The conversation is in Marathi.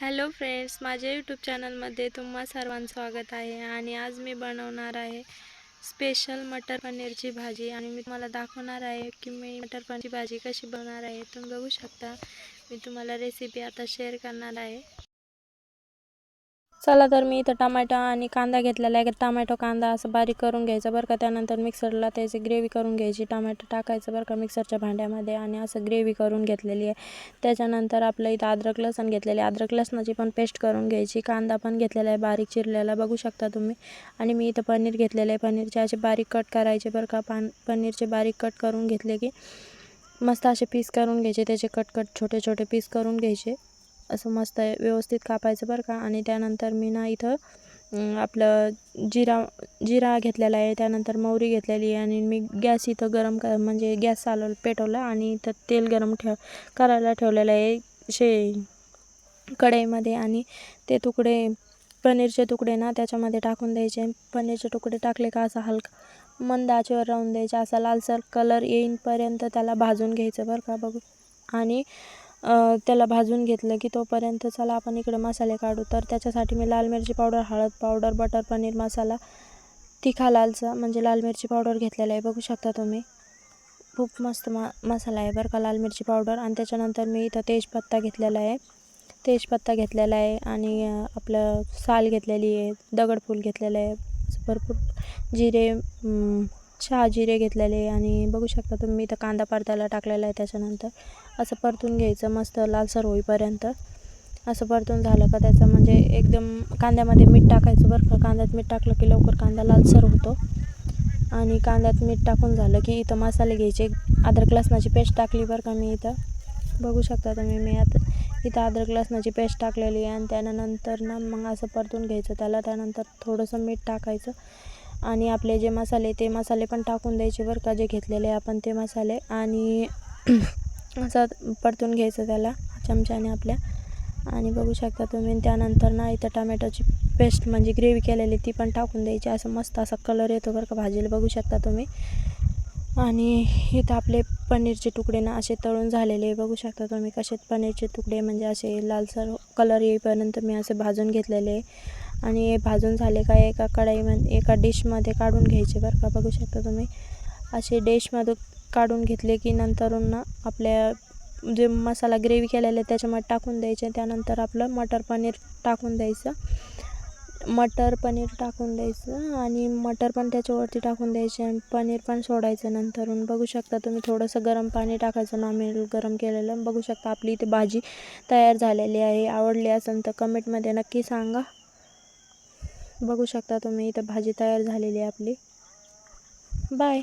हॅलो फ्रेंड्स, माझ्या यूट्यूब चॅनलमध्ये तुम्हा सर्वांचं स्वागत आहे. आणि आज मी बनवणार आहे स्पेशल मटर पनीरची भाजी. आणि मी तुम्हाला दाखवणार आहे की मी मटर पनीरची भाजी कशी बनवणार आहे. तुम्ही बघू शकता, मी तुम्हाला रेसिपी आता शेअर करणार आहे. चला तर मी इथं टमाटा आणि कांदा घेतलेला आहे. टमाटो कांदा असं बारीक करून घ्यायचं बरं का. त्यानंतर मिक्सरला त्याची ग्रेव्ही करून घ्यायची. टमाटर टाकायचं बरं का मिक्सरच्या भांड्यामध्ये आणि असं ग्रेव्ही करून घेतलेली आहे. त्याच्यानंतर आपलं इथं अद्रक लसूण घेतलेले, अद्रक लसणाची पण पेस्ट करून घ्यायची. कांदा पण घेतलेला आहे बारीक चिरलेला, बघू शकता तुम्ही. आणि मी इथं पनीर घेतलेलं आहे. पनीरचे असे बारीक कट करायचे बरं का. पनीरचे बारीक कट करून घेतले की मस्त असे पीस करून घ्यायचे. त्याचे कट छोटे छोटे पीस करून घ्यायचे. असं मस्त व्यवस्थित कापायचं बरं का. आणि त्यानंतर मी ना इथं आपलं जिरा घेतलेला आहे. त्यानंतर मोहरी घेतलेली आहे. आणि मी गॅस इथं गरम म्हणजे गॅस पेटवला आणि इथं तेल गरम करायला ठेवलेलं आहे कढईमध्ये. आणि ते पनीरचे तुकडे ना त्याच्यामध्ये टाकून द्यायचे. पनीरचे तुकडे टाकले का असा हलका मंद आचेवर राहून द्यायचे. असा लालसर कलर येईपर्यंत त्याला भाजून घ्यायचं बरं का. बघू आणि त्याला भाजून घेतलं की तोपर्यंत चला आपण इकडे मसाले काढू. तर त्याच्यासाठी मी लाल मिरची पावडर, हळद पावडर, बटर पनीर मसाला, तिखा लालचा म्हणजे लाल मिरची पावडर घेतलेला आहे, बघू शकता तुम्ही. खूप मस्त मसाला आहे बरं का लाल मिरची पावडर. आणि त्याच्यानंतर मी इथं तेजपत्ता घेतलेला आहे आणि आपलं साल घेतलेली आहे, दगडफूल घेतलेलं आहे, भरपूर जिरे, शहाजिरे घेतलेले. आणि बघू शकता तुम्ही इथं कांदा परतायला टाकलेला आहे. त्याच्यानंतर असं परतून घ्यायचं मस्त लालसर होईपर्यंत. असं परतून झालं का त्याचं म्हणजे एकदम कांद्यामध्ये मीठ टाकायचं बरं का. कांद्यात मीठ टाकलं की लवकर कांदा लालसर होतो. आणि कांद्यात मीठ टाकून झालं की इथं मसाले घ्यायचे. अद्रक लसणाची पेस्ट टाकली बरं का मी इथं, बघू शकता तुम्ही. मी आता इथं अद्रक लसणाची पेस्ट टाकलेली आहे. आणि त्यानंतर ना मग असं परतून घ्यायचं त्याला. त्यानंतर थोडंसं मीठ टाकायचं आणि आपले जे मसाले ते मसाले पण टाकून द्यायचे बरं का, जे घेतलेले आपण ते मसाले. आणि असं परतून घ्यायचं त्याला चमच्याने आपल्या. आणि बघू शकता तुम्ही. त्यानंतर ना इथं टमॅटोची पेस्ट म्हणजे ग्रेव्ही केलेली ती पण टाकून द्यायची. असं मस्त असा कलर येतो बरं का भाजीला, बघू शकता तुम्ही. आणि इथं आपले पनीरचे तुकडे ना असे तळून झालेले बघू शकता तुम्ही. कसे पनीरचे तुकडे म्हणजे असे लालसर कलर येईपर्यंत मी असे भाजून घेतलेले. आणि हे भाजून झाले का एका डिशमध्ये काढून घ्यायचे बरं का, बघू शकता तुम्ही. असे डिशमध्ये काढून घेतले की नंतरून ना आपल्या जे मसाला ग्रेव्ही केलेला आहे त्याच्यामध्ये टाकून द्यायचे. त्यानंतर आपलं मटर पनीर टाकून द्यायचं आणि मटर पण त्याच्यावरती टाकून द्यायचे आणि पनीर पण सोडायचं नंतरून. बघू शकता तुम्ही. थोडंसं गरम पाणी टाकायचं, नॉर्मल गरम केलेलं. बघू शकता आपली इथे भाजी तयार झालेली आहे. आवडली असेल तर कमेंटमध्ये नक्की सांगा. बघू शकता तुम्ही इथं भाजी तयार झालेली आहे आपली. बाय.